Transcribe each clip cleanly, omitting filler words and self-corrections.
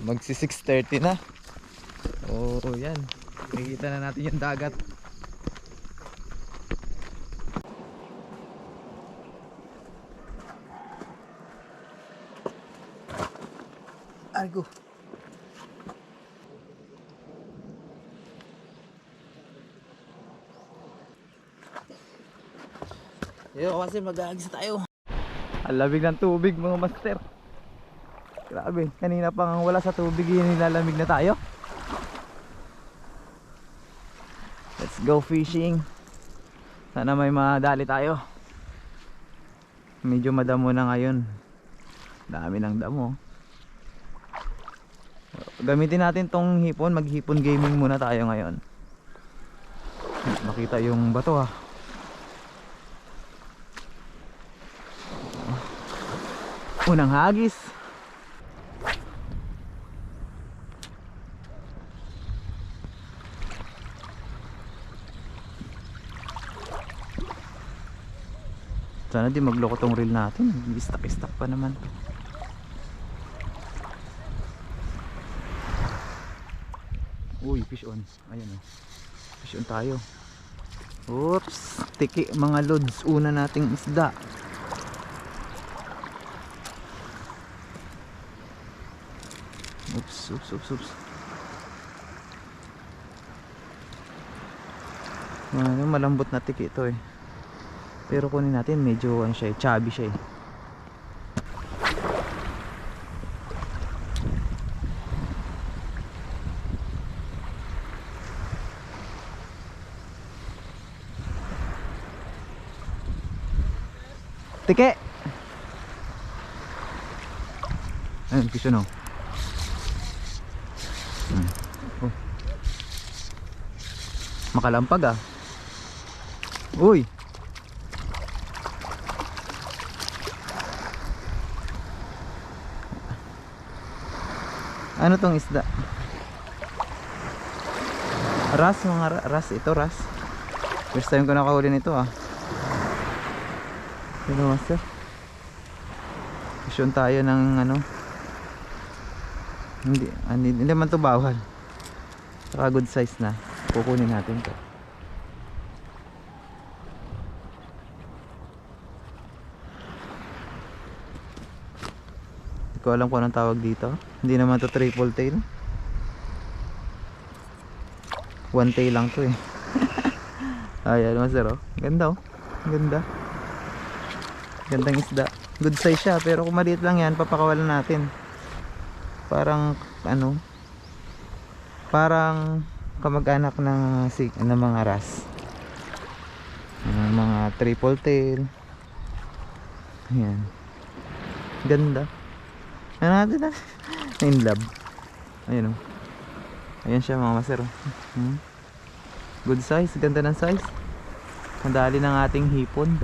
Magsi 6:30 na. Oh, yan. Nakikita na natin yung dagat. Argo. Yo, kasi mag-aagis tayo. Ang lamig ng tubig mga master. Grabe, kanina pang wala sa tubig, nilalamig na tayo. Let's go fishing. Sana may madali tayo. Medyo madamo na ngayon. Dami ng damo. Gamitin natin tong hipon. Maghipon gaming muna tayo ngayon. Makita yung bato ha. Unang hagis. Sana di magloko tong reel natin. Istak-istak pa naman. Uy, fish on. Ayan o. Fish on tayo. Oops. Tiki mga lods. Una nating isda. Oops. Ano, malambot na tiki ito eh. Pero kunin natin, medyo ano siya, chubby siya eh. Tiki! Ayun, piso no. Oh. Makalampag ah. Uy! Ano tong isda? Ras, mga ras. Ito ras. First time ko nakahuli nito ah. Ano master? Mission tayo ng ano. Hindi man to bawal. Saka good size na. Kukunin natin to. Hindi ko alam kung anong tawag dito. Hindi naman to triple tail. One tail lang to eh. Ayan master oh. Ganda oh. Ganda. Gandang isda. Good size siya, pero kung maliit lang yan, papakawalan natin. Parang ano, parang kamag-anak ng mga ras, mga triple tail. Ayan. Ganda. Ano natin na? In love. Ayan o. Ayan siya mga master. Good size. Ganda ng size. Madali ng ating hipon.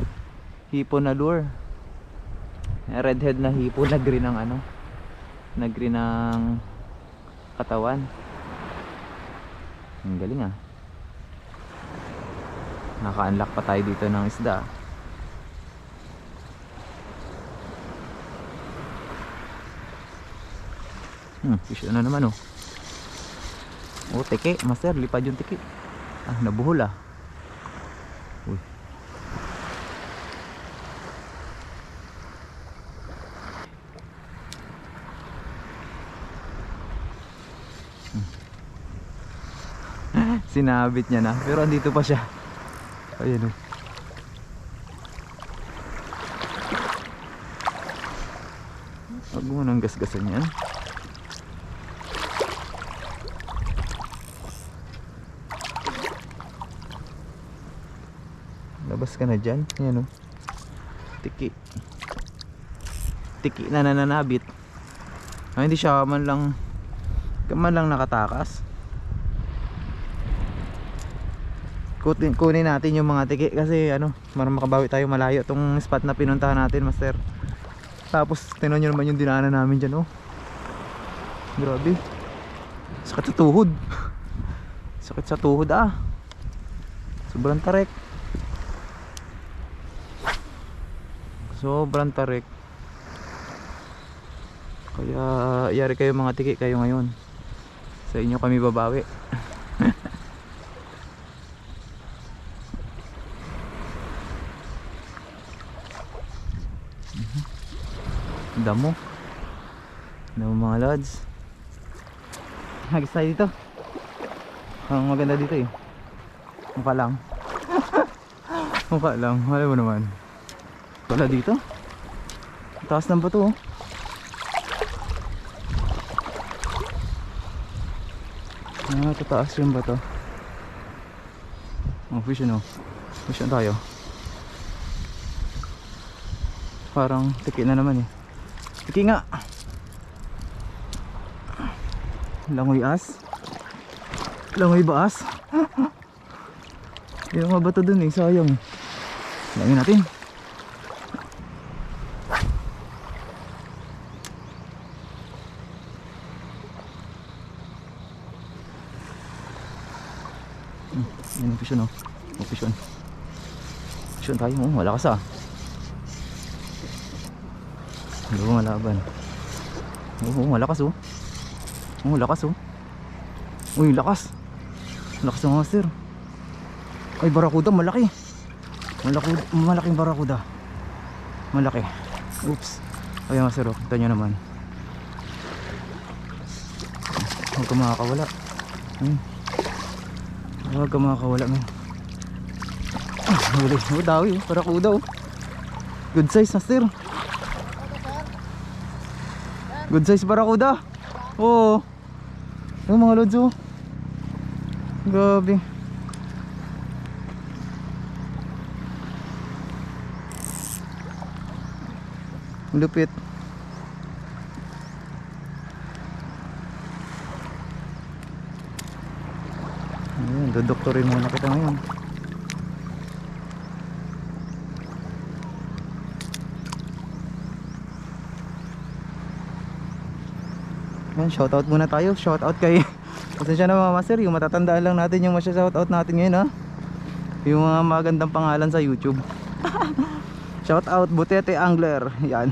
Hipon na lure. Redhead na hipon na green ang ano, na green ang katawan. Ang galing ah. Naka-unlock pa tayo dito ng isda. Fish na naman oh. Oh, tiki, master, lipad yung tiki. Ah, nabuhol ah. Uy. Sinabit niya na, pero andito pa siya. Ayan o. Huwag mo nang gasgasan yan. Labas ka na dyan. Ayan o. Tiki. Tiki na nananabit. Hindi siya man lang nakatakas. Kunin natin yung mga tiki kasi ano, makabawi tayo malayo tong spot na pinuntahan natin master. Tapos tinan nyo naman yung dinaanan namin dyan oh. Grabe. Sakit sa tuhod. Sakit sa tuhod ah. Sobrang tarik. Kaya yari kayo mga tiki kayo ngayon. Sa inyo kami babawi. Damo. Damo mga lads. Hagis tayo dito. Ang maganda dito eh. Mukha lang. Mukha lang. Wala mo naman. Wala dito. Taas ng bato oh. Tataas yung bato. Oh, fish yun oh. Fish yun tayo. Parang tiki na naman eh. Tiki nga. Langoy as. Langoy baas. Yung mga bato dun eh, sayang. Langin natin. Yan ang fish yun oh. Oh, fish yun. Fish yun tayo oh, malakas ah. Ano malaban. Oo, malakas oh. Oh, lakas oh. Uy, lakas. Lakas ng master. Ay, barakuda, malaki. Malaking barakuda. Malaki. Oops. Ay, master oh, kita nyo naman. Huwag ka makakawala. Huwag ka makakawala man. Huli, oh, dawi oh, barakuda oh. Good size master. Good size barakuda. Oo. Yung mga lods oh. Grabe. Lupit. Ayan, dodoktorin muna kita ngayon. Shoutout muna tayo. Shoutout kay pasensya na mga master, yung matatandaan lang natin yung masya-shoutout natin ngayon ha. Yung mga magandang pangalan sa YouTube. Shoutout Butete Angler. Yan.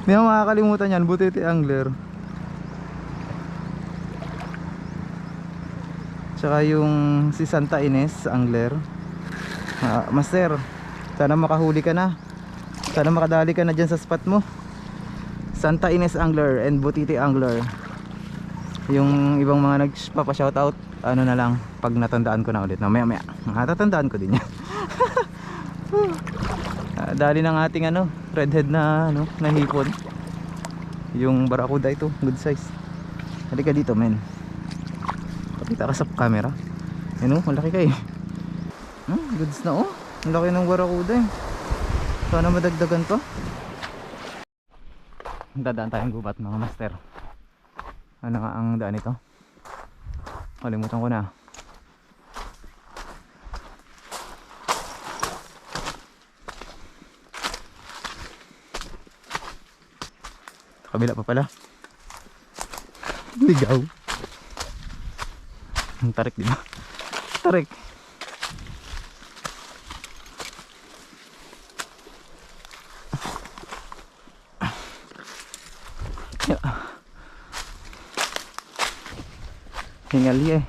Hindi mo makakalimutan yan, Butete Angler. Tsaka yung si Santa Ines Angler. Master, sana makahuli ka na. Sana makadali ka na dyan sa spot mo. Santa Ines Angler and Butete Angler. Yung ibang mga nagpapa-shoutout, ano na lang, pag natandaan ko na ulit. No, maya natatandaan ko din yan. Dali ng ating ano, redhead na ano, na hipon. Yung barakuda ito, good size. Halika dito, men. Pakita ka sa camera. Yan oh, malaki ka eh. Goods na oh. Ang laki ng barakuda eh. Sana madagdagan to. Dadaan tayong gubat mga master. Ano nga ang daan ito? Kalimutan ko na. Kabila pa pala. Ligaw. Ang tarik diba? Tarik. Hingali eh.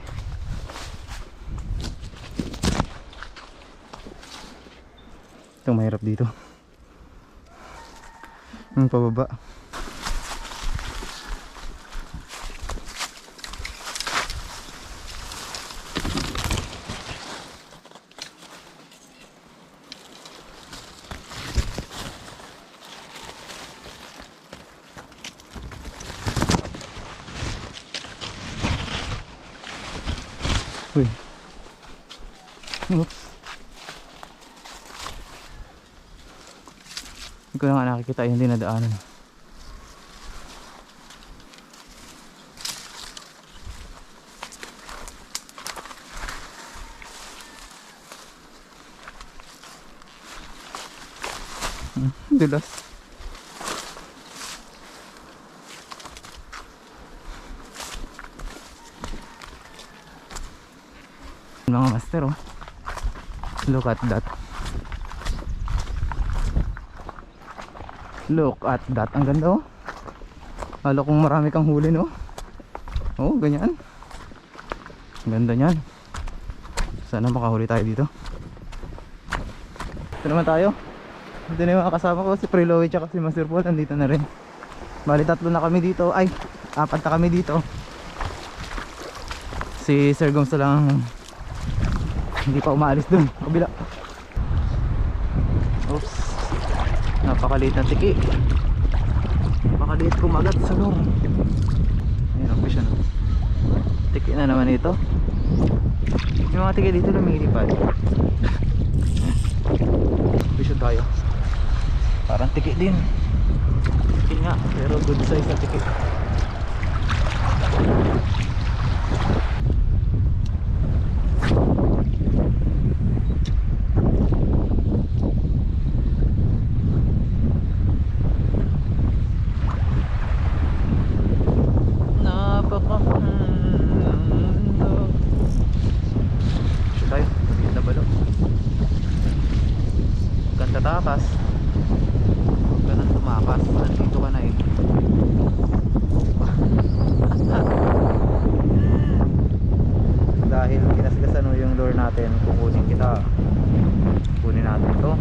Itong mahirap dito. Ang pababa. Uy. Oops. Hindi ko na nga nakikita yung dinadaanan. Dulas. Mga master oh. Look at that. Look at that. Ang ganda oh. Halo kung marami kang huli, no? Oo, ganyan. Ganda niyan. Sana makahuli tayo dito. Ito naman tayo. Ito na yung mga kasama ko, si Preloy at si Master Paul, nandito na rin. Bali 3 na kami dito, ay 4 na kami dito. Si Sir Gomes lang hindi pa umaalis dun, kabila. Oops, napakaliit na tiki. Napakaliit kumagat sa lure. Ayun ang fish, ano. Tiki na naman ito. Yung mga tiki dito lumilipad. Fish tayo. Parang tiki din. Tiki nga, pero good size na tiki. Tayo, maliit na balo. Ganda takas. Huwag ka nang tumakas, nandito ka na eh. Dahil kinasgasan mo yung lure natin, kukunin kita. Kunin natin to.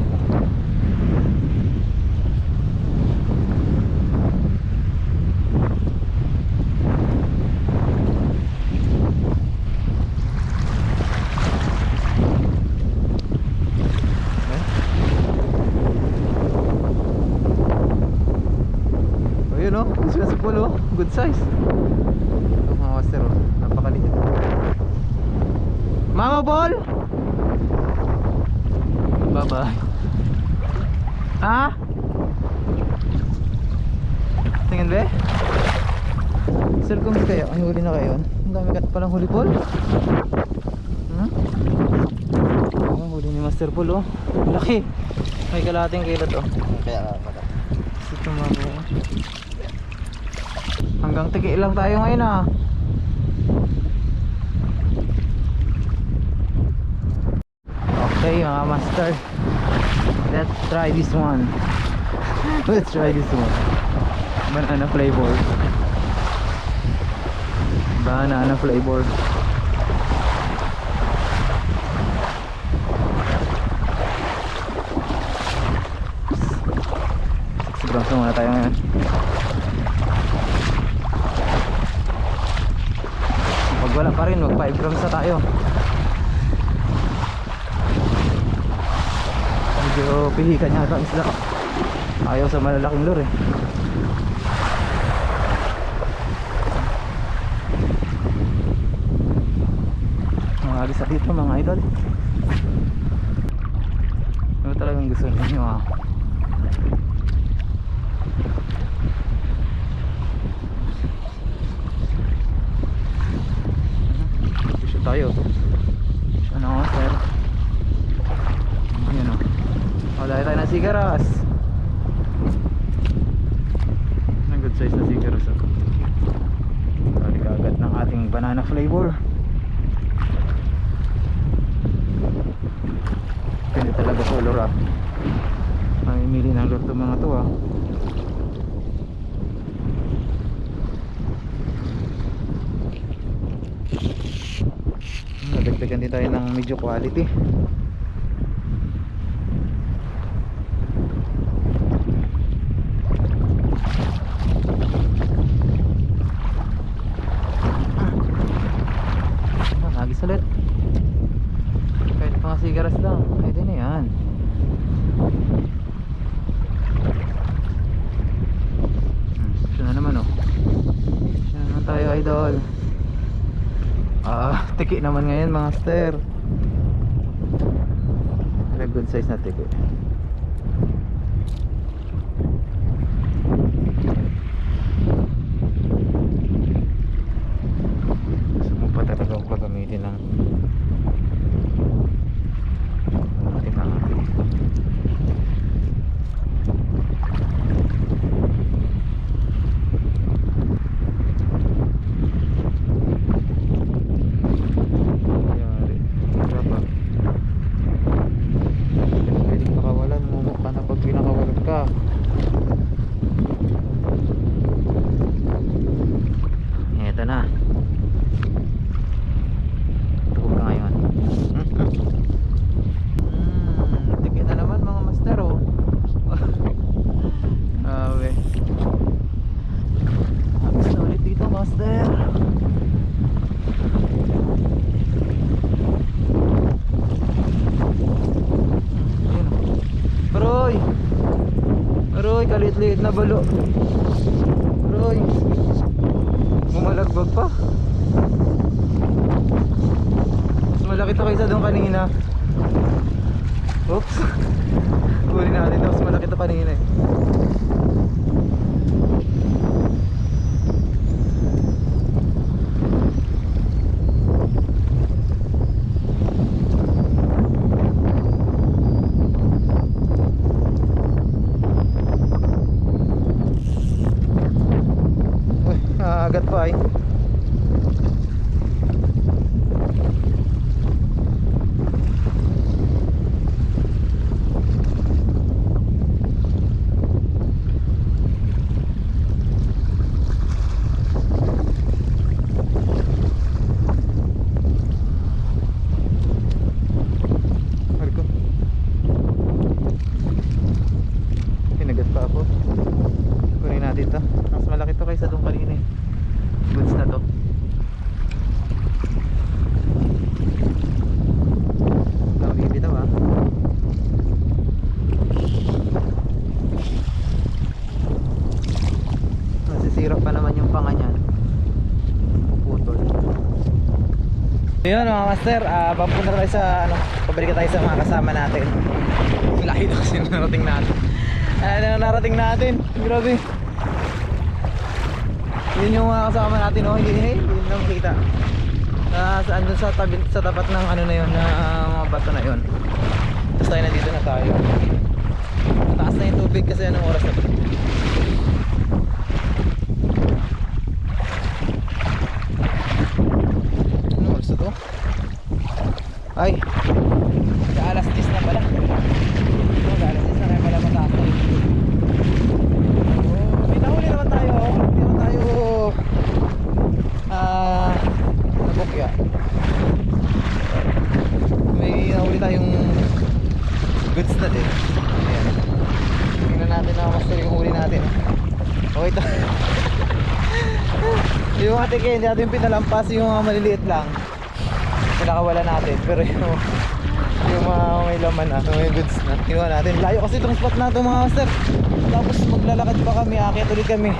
Ayun, oh, sa pulo, good size. Ito mga master, oh, napakaliit. Mama Paul, bye bye. Ah, tingin ba? Sir, kung kayo, ay huli na kayo. Ang dami ka palang huli, Paul. Oh, huli ni Master Paul, oh. Laki. May kalating kilot, oh. Kaya pala. Ito mga buo. Hanggang tiki lang tayo ngayon, ah. Okay mga master, let's try this one. Let's try this one. Banana flavor. Banana flavor. Sigurang muna tayo ngayon. Pag wala pa rin, mag 5 grams na tayo. Medyo pihikan yata ang isla. Ayaw sa malalaking lure eh. Mga agis dito mga idol. Ano talagang gusto ninyo, ah? Gusto tayo. Ano, sir? Ayan, oh. Wala tayo ng sigaras. Ang good size na sigaras, oh. Balik agad ng ating banana flavor. Pwede talaga sa lure, ah. Mamimili ng lure itong mga to, ah. Nadagdagan din tayo ng medyo quality. Nagis ulit. Kahit mga sigaras lang, pwede na yan. Siya na naman, oh. Siya na naman tayo, idol. Tiki naman ngayon mga master. Good size na tiki. Gusto mo pa talaga ang paggamitin ng tinahari. Aroy! Aroy, kalit-liit na balo. Aroy! Bumalagbag pa. Mas malaki to kaysa doon kanina. Oops. Huli natin to, mas malaki to kanina eh. Agad pa eh. Marco, pinagat pa ako. Kunin natin to, mas malaki to kaysa doon kanina eh. Goods na to. Dami bitaw ha. Nasisira pa naman yung panga niyan. Puputol. Yun mga master, papunta tayo sa ano, pabalik tayo sa mga kasama natin. Laki na kasi narating natin. Narating natin. Grabe. Yun yung mga kasama natin, oh, hindi na makita. Saan dun sa tabi, sa tapat ng ano na yun, na mga bato na yun. Tapos tayo nandito na tayo. Taas na yung tubig kasi anong oras na to? Anong oras na to? Ay, alas 10 na pala. Alas 10 na kaya pala mataas na yung tubig. May nahuli naman tayo, oh. Nabukya. May nahuli tayong goods na din. Ayan. Tingnan natin na master yung huli natin. Okay ito. Yung mga tike, hindi natin pinalampas. Yung mga maliliit lang pinakawala natin. Pero yung mga may laman na, may goods na, kinuha natin. Layo kasi itong spot na ito mga master. Tapos maglalakad pa kami, akit ulit kami.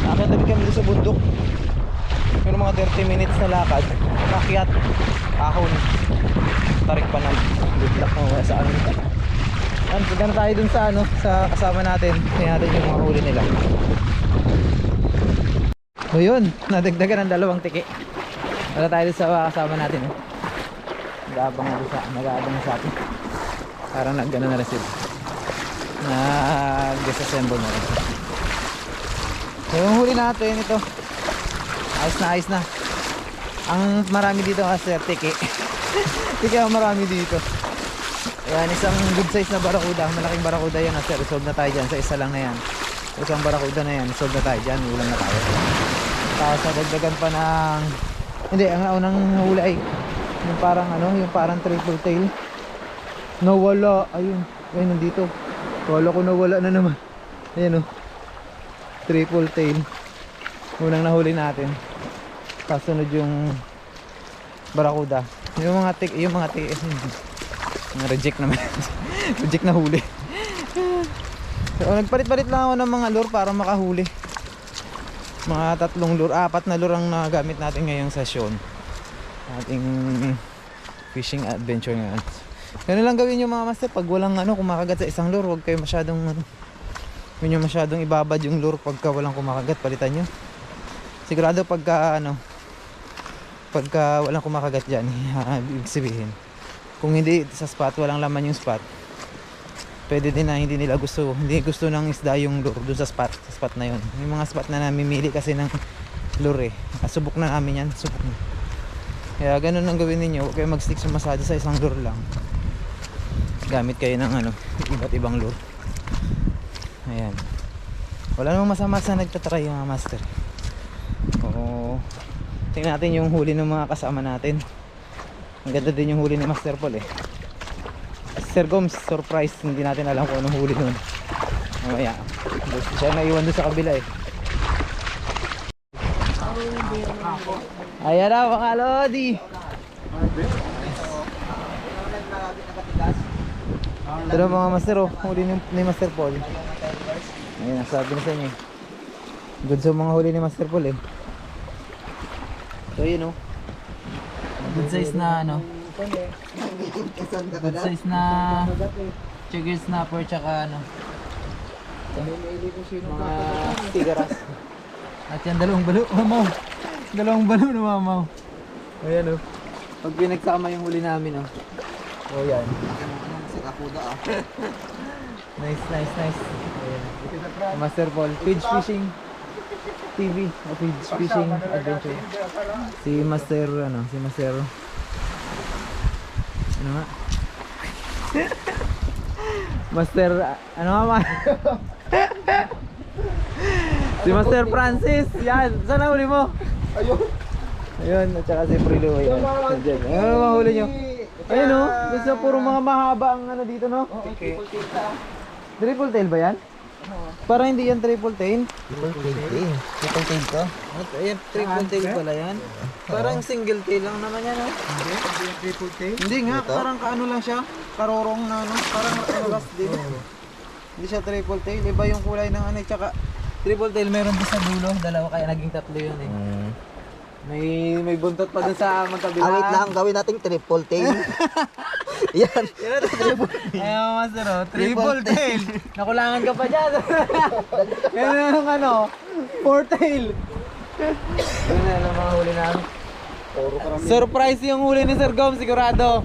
Akit ulit kami sa bundok. Pero mga 30 minutes na lakad, akyat, ahon, tarik pa ng good luck mo sa amin. Punta na tayo dun sa ano, sa kasama natin. Tingnan natin yung mga huli nila. So yun, nadagdagan ng 2 tiki. Wala tayo dun sa kasama natin. Nag-aabang na sa atin. Parang nag-gana na rin sila. Nag-disassemble na rin. So yung huli natin ito, ayos na. Ang marami dito kasi tiki. Tiki ang marami dito. Ayan, isang good size na barakuda. Malaking barakuda yan. Resolve na tayo dyan sa isa lang na yan. Isang barakuda na yan, resolve na tayo dyan. Ulam na tayo. Tapos nadagdagan pa ng, hindi, ang unang huli ay yung parang ano, yung parang triple tail. Nawala. Ayun, ayun nandito. Kala ko nawala na naman. Ayan o, triple tail. Unang nahuli natin. Kasunod yung barakuda. Yung mga reject naman. Reject na huli. So, nagpalit-palit lang ako ng mga lure para makahuli. Mga 3 lure, 4 na lure ang nagamit natin ngayong session. Ating fishing adventure ngayon. Ganun lang gawin yung mga master. Pag walang ano, kumakagat sa isang lure, huwag kayo masyadong ano, huwag nyo masyadong ibabad yung lure pagka walang kumakagat. Palitan nyo. Sigurado pagka ano, pagka walang kumakagat dyan, ibig sabihin, kung hindi sa spot, walang laman yung spot, pwede din na hindi gusto ng isda yung lure dun sa spot na yun. Yung mga spot na namimili kasi ng lure subok na namin yan, subok na. Kaya ganun ang gawin ninyo, huwag kayo mag-stick sumasada sa isang lure lang. Gamit kayo ng ano, iba't ibang lure. Ayan, wala namang masama sa nagtatry mga master. Oo, tingnan natin yung huli ng mga kasama natin. Ang ganda din yung huli ni Master Paul eh. Sir Gomes, surprise, hindi natin alam kung anong huli nun. Mamaya, siya naiwan doon sa kabila eh. Ayan na mga lodi. Ito na mga master oh. Huli ni Master Paul. Ayan, nasabi na sa inyo. Good sa mga huli ni Master Paul eh. So yun oh. Good size na ano. Good size na trigger snapper tsaka ano. Mga tigaras. At yan dalawang balo, mamaw. Dalawang balo na mamaw. Ayan oh. Pag pinagsama yung huli namin oh. Oh yan. Nice. Ayan. Master Paul, Page Fishing TV o Page Fishing Adventure. Si Master ano nga? Master ano nga ma? Si Master Francis, yan. Saan na huli mo? Ayun, at saka si Prilo. Ayan. Ano mahuli nyo? Ayun o, gusto puro mga mahaba ang ano dito no? Okay. Triple tail ba yan? Parang hindi yan triple tail. Triple tail to? Ayan, triple tail pala yan. Parang single tail lang naman yan no? Hindi yan triple tail. Hindi nga, parang kaano lang siya. Karorong na ano, parang alas din. Hindi siya triple tail, iba yung kulay ng ano. Tsaka triple tail meron din sa dulo, dalawa kaya naging tatlo yun eh. May buntot pa dun sa magkabilaan. Awit lang, gawin nating triple tail. Yan. Ayun master oh, triple tail. Nakulangan ka pa dyan. Yan yung ano, four tail. Yun na lang mga huli namin. Surprise yung huli ni Sir Gom, sigurado.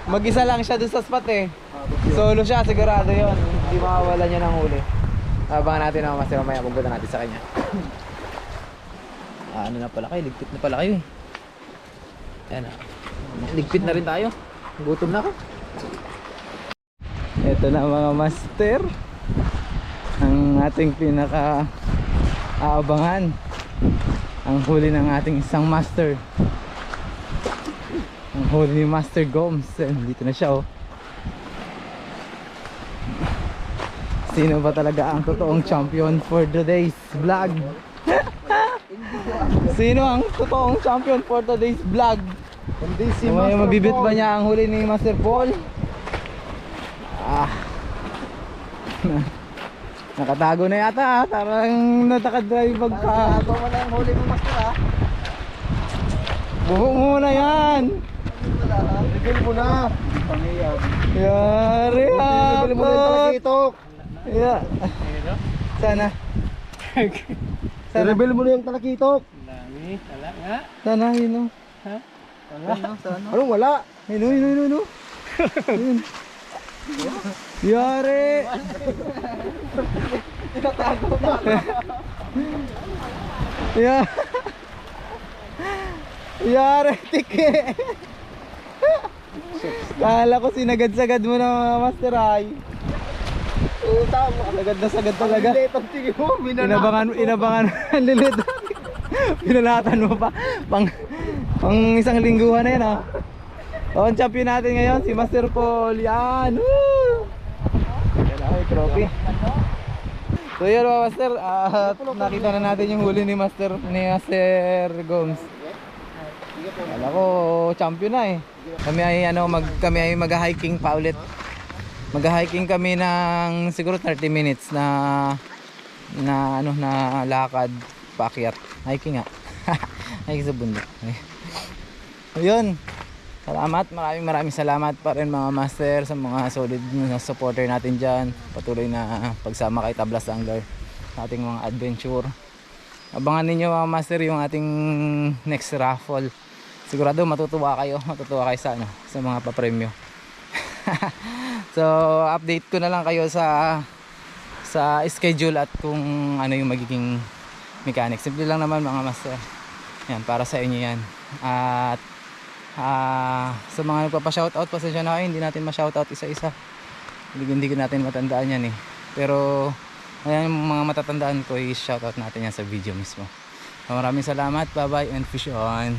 Mag-isa lang siya dun sa spot eh. Solo siya, sigurado yun. Hindi makawala niya ng huli. Abangan natin ang master mamaya, pupunta natin sa kanya. Ano na pala kayo, ligpit na pala kayo eh. Ayan ah. Ligpit na rin tayo. Gutom na ako. Ito na mga master. Ang ating pinaka aabangan. Ang huli ng ating isang master. Ang huli ni Master Gomes. Dito na siya oh. Sino ba talaga ang totoong champion for today's vlog? Sino ang totoong champion for today's vlog? Hindi si Master Paul. Mabibit ba niya ang huli ni Master Paul? Nakatago na yata ah. Parang natakadrive pagka. Nakatago mo na yung huli mo Master ah. Buhok mo na yan. Reveal mo na. Yari ha. Reveal mo na yung talakitok. Yeah. Sana. Reveal mo na yung talakitok. Sana yun o. Ha? Sana. Anong wala? Yun. Yari. Tinatago na. Yari tike. Kala ko sinagad-sagad mo na Master Ay. Tama. Sagad talaga. Inabangan ang lilit. Pinalatan mo pa pang isang lingguhan na yan ah. O, ang champion natin ngayon si Master Paul. Yan. Woo! Yan ako yung trophy. So yun mga master, nakita na natin yung huli ni Master Gomes. Kala ko champion na eh. Kami ay mag-hiking pa ulit. Mag-hiking kami ng siguro 30 minutes na lakad paakyat. Hiking nga. Hiking sa bundok. Ayun. Salamat, maraming salamat pa rin mga master sa mga solid na supporter natin dyan. Patuloy na pagsama kay Tablas Angler sa ating mga adventure. Abangan ninyo mga master yung ating next raffle. Sigurado matutuwa kayo sa mga papremyo. So update ko na lang kayo sa schedule at kung ano yung magiging mechanics. Simple lang naman mga master. Yan, para sa inyo yan. At sa mga nagpapa-shoutout, pasensya na kayo, hindi natin ma-shoutout isa-isa. Hindi ko natin matandaan yan eh. Pero ayan, mga matatandaan ko, i-shoutout natin yan sa video mismo. Maraming salamat, bye bye and fish on.